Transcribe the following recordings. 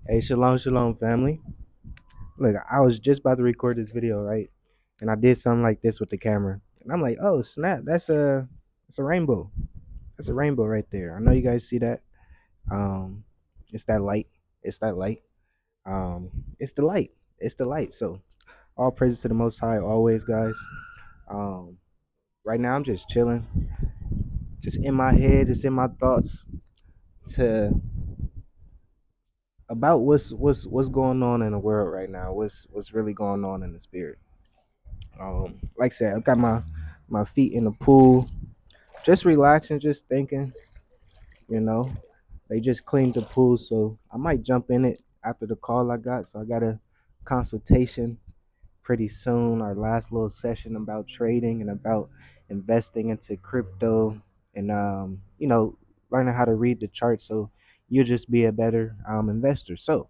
Hey, shalom, shalom, family. Look, I was just about to record this video, right? And I did something like this with the camera, and I'm like, "Oh snap! That's a rainbow. That's a rainbow right there." I know you guys see that. Um, it's that light. It's that light. It's the light. It's the light. So all praises to the Most High, always, guys. Um, right now I'm just chilling, just in my head, just in my thoughts to about what's going on in the world right now. What's really going on in the spirit. Like I said, I've got my feet in the pool, just relaxing, just thinking. You know, they just cleaned the pool, so I might jump in it after the call I got. So I got a consultation pretty soon. Our last little session about trading and about investing into crypto, and learning how to read the chart, so you'll just be a better investor. So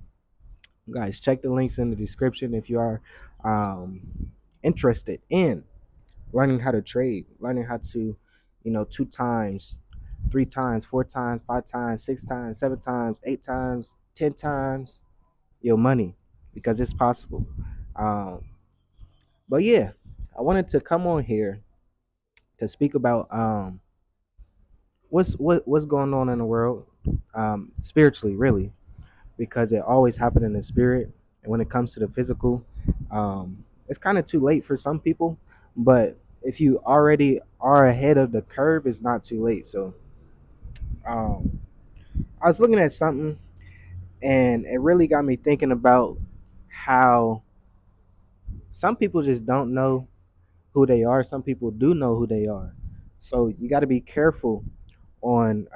guys, check the links in the description if you are um, interested in learning how to trade, learning how to, two times, three times, four times, five times, six times, seven times, eight times, 10 times your money, because it's possible. Um, but yeah, I wanted to come on here to speak about what's going on in the world, spiritually, really, because it always happened in the spirit. And when it comes to the physical, it's kind of too late for some people. But if you already are ahead of the curve, it's not too late. So um, I was looking at something, and it really got me thinking about how some people just don't know who they are. Some people do know who they are. So you got to be careful on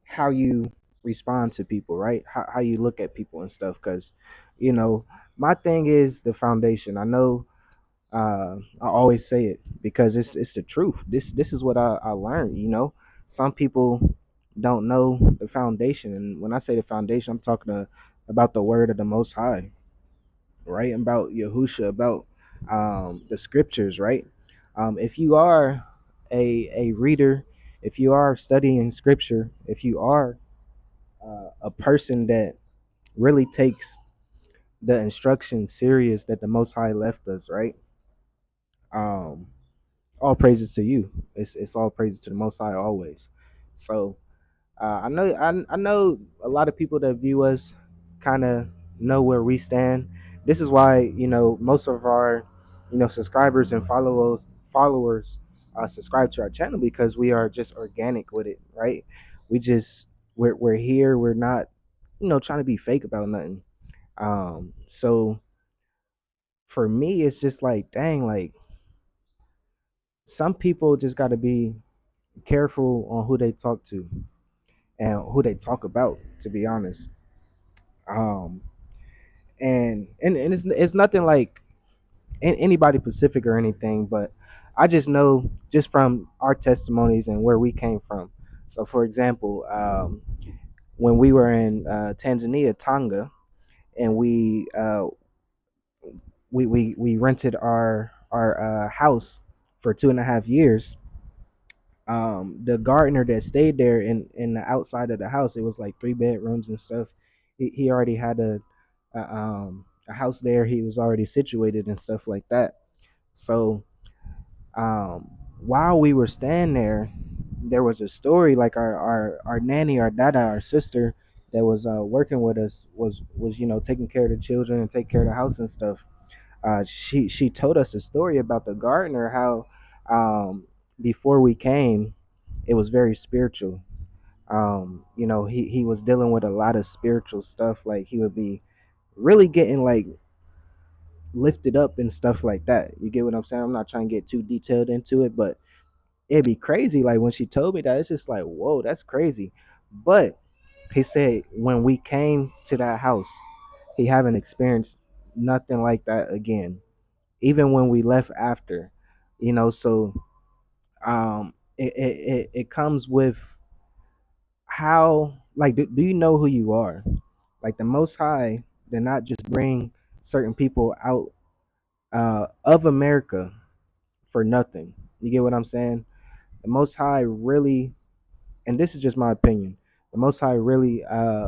how you respond to people, right? How you look at people and stuff. Because, you know, my thing is the foundation. I know I always say it because it's the truth. This is what I learned. Some people don't know the foundation, and when I say the foundation, I'm talking about the word of the Most High, right? About Yahusha, about the scriptures, right? If you are a reader, if you are studying scripture, if you are a person that really takes the instructions serious that the Most High left us, right? Um, all praises to you. It's all praises to the Most High always. So I know a lot of people that view us kind of know where we stand. This is why most of our subscribers and followers subscribe to our channel, because we are just organic with it, right? We just we're here. We're not trying to be fake about nothing. So for me, it's just like, dang, like some people just got to be careful on who they talk to and who they talk about, to be honest. Um, and it's nothing like anybody Pacific or anything, but I just know just from our testimonies and where we came from. So, for example, when we were in Tanzania, Tonga, and we rented our house for 2.5 years. The gardener that stayed there in the outside of the house, it was like three bedrooms and stuff. He already had a house there. He was already situated and stuff like that. So while we were staying there was a story, like our nanny, our dada, our sister that was working with us, was taking care of the children and take care of the house and stuff. She told us a story about the gardener, how before we came, it was very spiritual. He was dealing with a lot of spiritual stuff. Like, he would be really getting like lifted up and stuff like that. You get what I'm saying? I'm not trying to get too detailed into it, but it'd be crazy. Like, when she told me that, it's just like, whoa, that's crazy. But he said when we came to that house, he haven't experienced nothing like that again, even when we left after. So it comes with how, like, do you know who you are? Like, the Most High did not just bring certain people out of America for nothing. You get what I'm saying? The Most High really, and this is just my opinion, The Most High really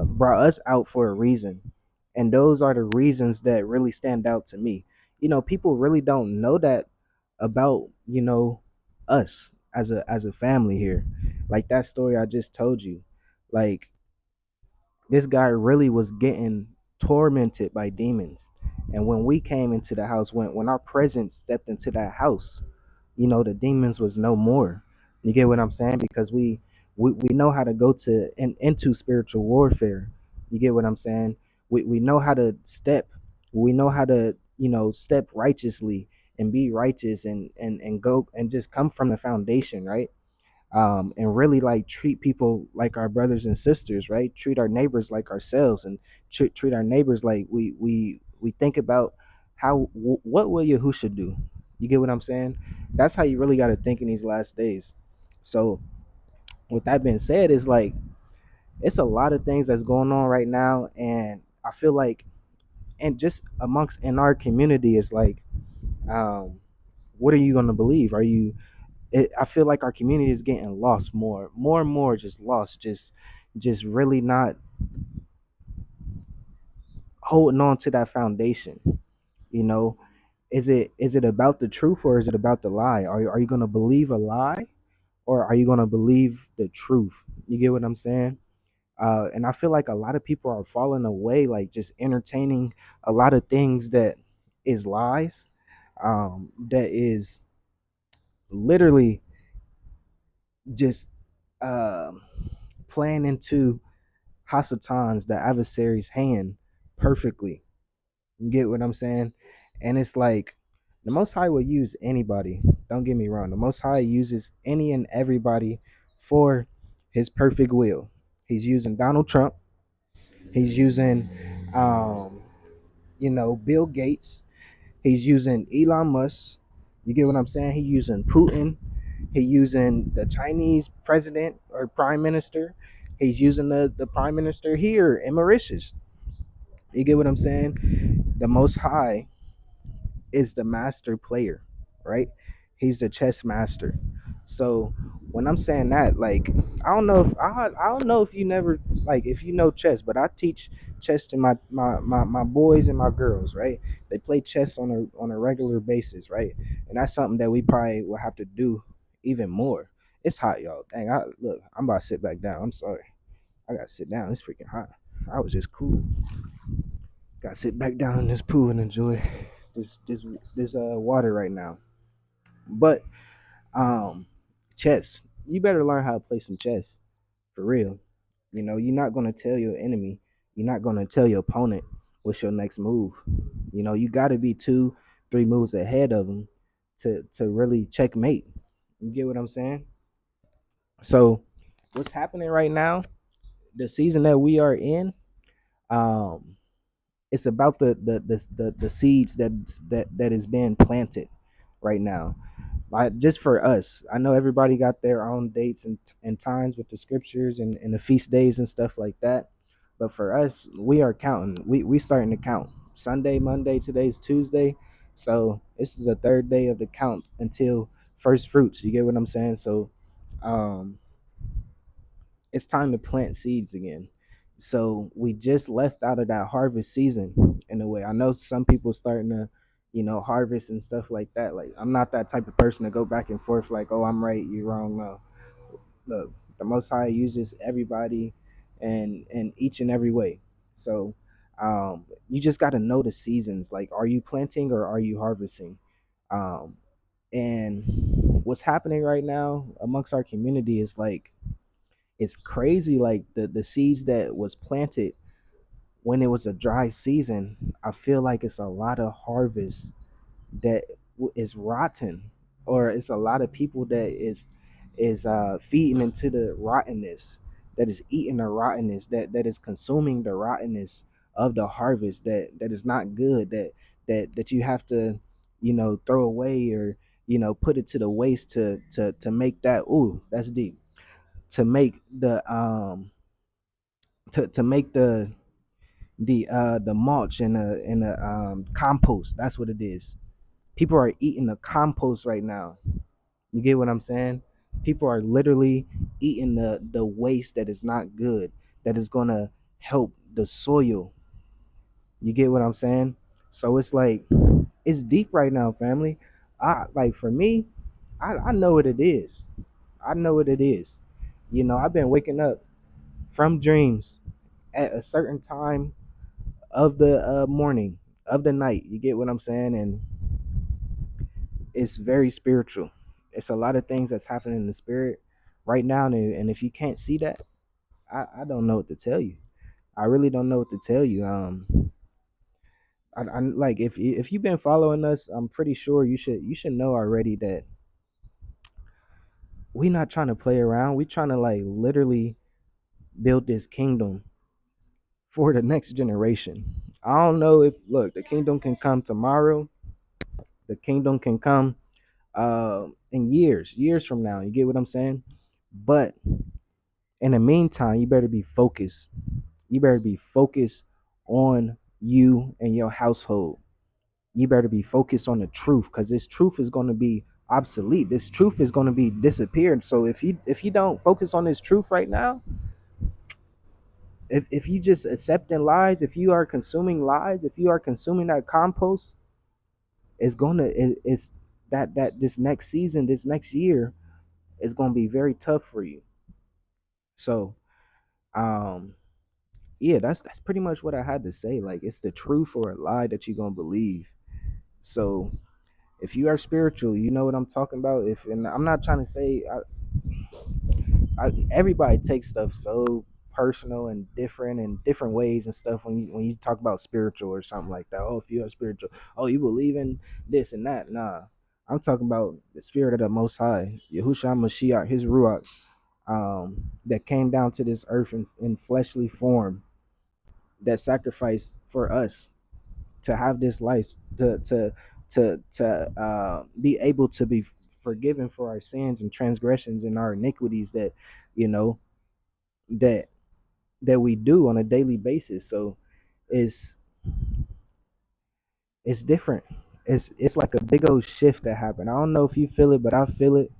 brought us out for a reason, and those are the reasons that really stand out to me. People really don't know that about us as a family here. Like that story I just told you, like this guy really was getting tormented by demons. And when we came into the house, when our presence stepped into that house, the demons was no more. You get what I'm saying? Because we know how to go into spiritual warfare. You get what I'm saying? We know how to step. We know how to step righteously and be righteous and go and just come from the foundation, right? And really like treat people like our brothers and sisters, right? Treat our neighbors like ourselves, and treat our neighbors like we think about what will Yahusha do. You get what I'm saying? That's how you really got to think in these last days. So with that being said, it's like it's a lot of things that's going on right now, and I feel like, and just amongst in our community, it's like, um, what are you gonna believe? I feel like our community is getting lost more and more, just lost, just really not holding on to that foundation. You know, is it about the truth or is it about the lie? Are you gonna believe a lie or are you gonna believe the truth? You get what I'm saying? And I feel like a lot of people are falling away, like just entertaining a lot of things that is lies, that is literally just um playing into Hasatan's, the adversary's hand, perfectly. You get what I'm saying? And it's like the Most High will use anybody. Don't get me wrong. The Most High uses any and everybody for His perfect will. He's using Donald Trump. He's using, um, Bill Gates. He's using Elon Musk. You get what I'm saying? He's using Putin. He's using the Chinese president or prime minister. He's using the prime minister here in Mauritius. You get what I'm saying? The Most High is the master player, right? He's the chess master. So when I'm saying that, like, I don't know if you never, like, if you know chess, but I teach chess to my boys and my girls, right? They play chess on a regular basis, right? And that's something that we probably will have to do even more. It's hot, y'all. Dang, look, I'm about to sit back down. I'm sorry. I gotta sit down. It's freaking hot. I was just cool. Gotta sit back down in this pool and enjoy this this this water right now. But um, chess. You better learn how to play some chess for real. You're not gonna tell your enemy. You're not gonna tell your opponent what's your next move. You got to be 2, 3 moves ahead of them to really checkmate. You get what I'm saying? So, what's happening right now? The season that we are in, um, it's about the seeds that is being planted right now. Just for us, I know everybody got their own dates and times with the scriptures and the feast days and stuff like that, but for us, we are counting. We starting to count. Sunday, Monday, today's Tuesday, so this is the third day of the count until first fruits. You get what I'm saying? So um it's time to plant seeds again. So we just left out of that harvest season in a way. I know some people starting to, harvest and stuff like that. Like I'm not that type of person to go back and forth like, oh, I'm right, you're wrong. No. Look, the Most High uses everybody and in each and every way. So you just got to know the seasons. Like, are you planting or are you harvesting? Um, and what's happening right now amongst our community is like it's crazy, like the seeds that was planted when it was a dry season. I feel like it's a lot of harvest that is rotten, or it's a lot of people that is feeding into the rottenness, that is eating the rottenness, that is consuming the rottenness of the harvest, that is not good, that you have to throw away, or put it to the waste to make that. Ooh, that's deep. To make the mulch and the compost. That's what it is. People are eating the compost right now. You get what I'm saying? People are literally eating the waste that is not good, that is gonna help the soil. You get what I'm saying? So it's like it's deep right now, family. I like for me, I know what it is. I know what it is. You know, I've been waking up from dreams at a certain time of the morning, of the night. You get what I'm saying? And it's very spiritual. It's a lot of things that's happening in the spirit right now. And if you can't see that, I don't know what to tell you. I really don't know what to tell you. I like if you've been following us, I'm pretty sure you should know already that we not trying to play around. We trying to like literally build this kingdom for the next generation. I don't know if look, the kingdom can come tomorrow. The kingdom can come in years from now. You get what I'm saying? But in the meantime, you better be focused. You better be focused on you and your household. You better be focused on the truth because this truth is going to be obsolete. This truth is going to be disappeared. So if you don't focus on this truth right now, if you just accepting lies, if you are consuming lies, if you are consuming that compost, it's that this next season, this next year is going to be very tough for you. So um yeah, that's pretty much what I had to say. Like it's the truth or a lie that you're gonna believe. So if you are spiritual, you know what I'm talking about. If and I'm not trying to say everybody takes stuff so personal and different in different ways and stuff when you talk about spiritual or something like that. Oh, if you are spiritual, oh, you believe in this and that. Nah, I'm talking about the spirit of the Most High, Yahushua Mashiach, His Ruach, that came down to this earth in fleshly form, that sacrificed for us to have this life, to be able to be forgiven for our sins and transgressions and our iniquities that you know that that we do on a daily basis. So it's it's different. It's like a big old shift that happened. I don't know if you feel it, but I feel it.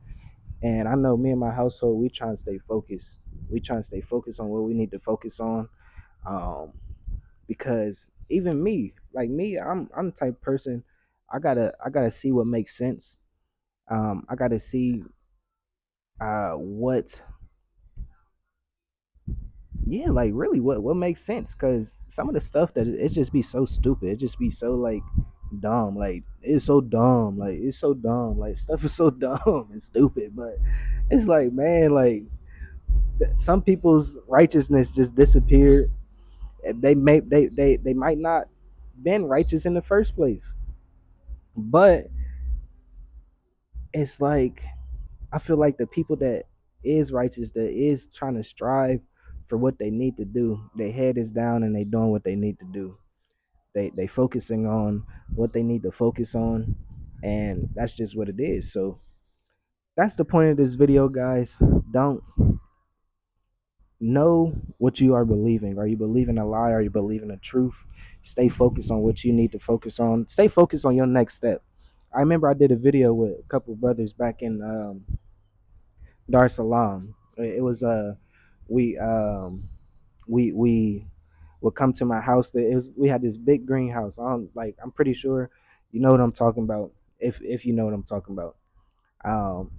And I know me and my household, we trying to stay focused. We trying to stay focused on what we need to focus on. Um, because even me, like me, I'm the type of person, I gotta see what makes sense. I gotta see what, yeah, like really what makes sense, because some of the stuff that it just be so stupid, it just be so like dumb, like it's so dumb, like it's so dumb, like stuff is so dumb and stupid. But it's like, man, like some people's righteousness just disappeared. They might not been righteous in the first place, but it's like I feel like the people that is righteous, that is trying to strive for what they need to do, their head is down and they doing what they need to do. They focusing on what they need to focus on, and that's just what it is. So that's the point of this video, guys. Don't know what you are believing. Are you believing a lie? Are you believing the truth? Stay focused on what you need to focus on. Stay focused on your next step. I remember I did a video with a couple brothers back in Dar es Salaam. It was we would come to my house. That it was we had this big greenhouse. I'm pretty sure you know what I'm talking about. If you know what I'm talking about.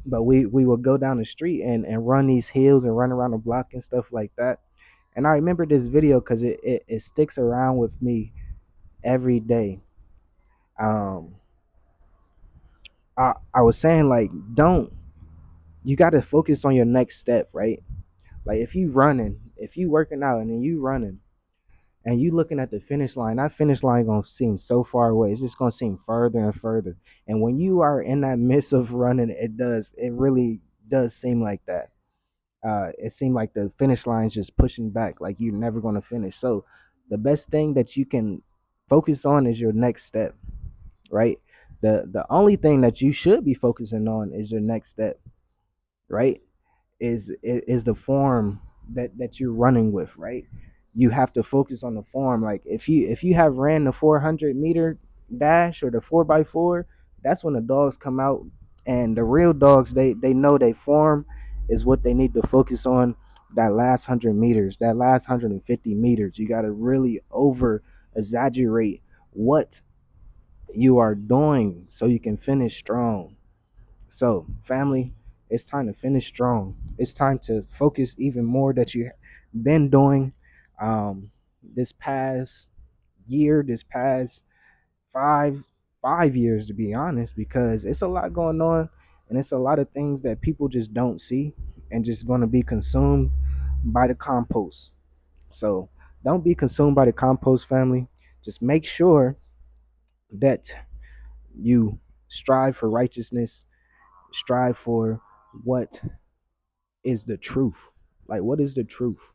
But we would go down the street and run these hills and run around the block and stuff like that. And I remember this video because it sticks around with me every day. Um, I was saying like, don't you got to focus on your next step, right? Like if you working out and then you running and you looking at the finish line, that finish line gonna seem so far away. It's just gonna seem further and further. And when you are in that midst of running, it really does seem like that. It seemed like the finish line is just pushing back, like you're never gonna finish. So the best thing that you can focus on is your next step, right? The only thing that you should be focusing on is your next step, right? Is the form that you're running with, right? You have to focus on the form. Like if you have ran the 400-meter dash or the 4x4, that's when the dogs come out And the real dogs, they know they form is what they need to focus on. That last 100 meters, that last 150 meters, you got to really over exaggerate what you are doing so you can finish strong. So, family, it's time to finish strong. It's time to focus even more that you've been doing this past year, this past five 5 years, to be honest, because it's a lot going on, and it's a lot of things that people just don't see and just going to be consumed by the compost. So don't be consumed by the compost, family. Just make sure that you strive for righteousness, strive for what is the truth. Like, what is the truth?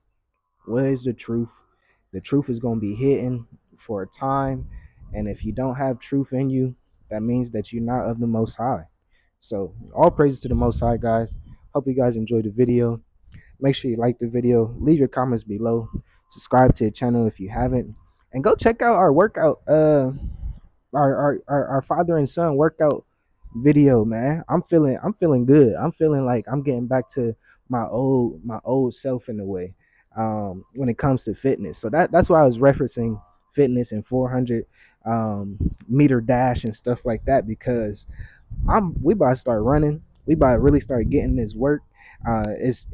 What is the truth? The truth is going to be hidden for a time. And if you don't have truth in you, that means that you're not of the Most High. So, all praises to the Most High, guys. Hope you guys enjoyed the video. Make sure you like the video, leave your comments below, subscribe to the channel if you haven't, and go check out our workout. Our father and son workout video, man. I'm feeling good. I'm feeling like I'm getting back to my old self in a way. When it comes to fitness. So that's why I was referencing fitness and 400 meter dash and stuff like that, because we about to start running. We about to really start getting this work. It's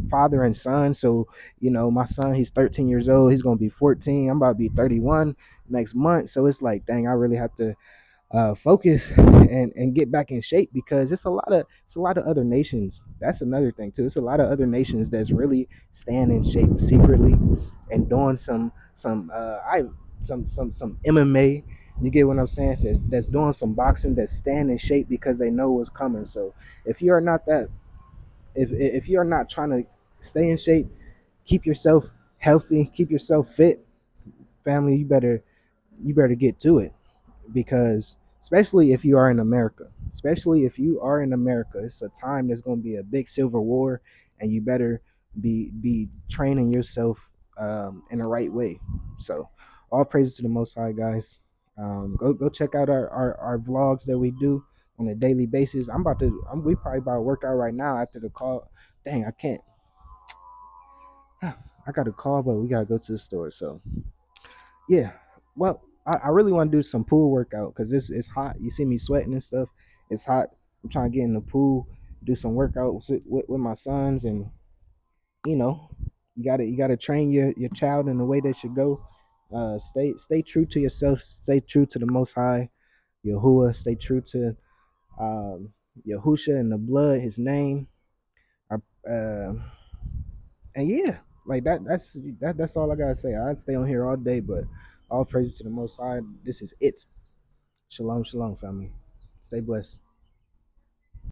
father and son. So my son, he's 13 years old. He's gonna be 14. I'm about to be 31 next month. So it's like, dang, I really have to focus and get back in shape, because it's a lot of other nations. That's another thing too. It's a lot of other nations that's really staying in shape secretly and doing some MMA. You get what I'm saying? So that's doing some boxing, that's staying in shape because they know what's coming. So if you are not that, if you are not trying to stay in shape, keep yourself healthy, keep yourself fit, family, you better get to it, because especially if you are in America, it's a time that's going to be a big civil war, and you better be training yourself in the right way. So, all praises to the Most High, guys. Go check out our vlogs that we do on a daily basis. We probably about to work out right now after the call. Dang, I can't. I got a call, but we gotta go to the store. So yeah. Well, I really want to do some pool workout because this is hot. You see me sweating and stuff. It's hot. I'm trying to get in the pool, do some workouts with my sons, and you know, you gotta train your child in the way they should go. Stay true to yourself. Stay true to the Most High, Yahuwah. Stay true to um, Yahusha and the blood, His name. I, uh, and yeah, like that's all I gotta say. I'd stay on here all day, but all praises to the Most High. This is it. Shalom, shalom, family. Stay blessed.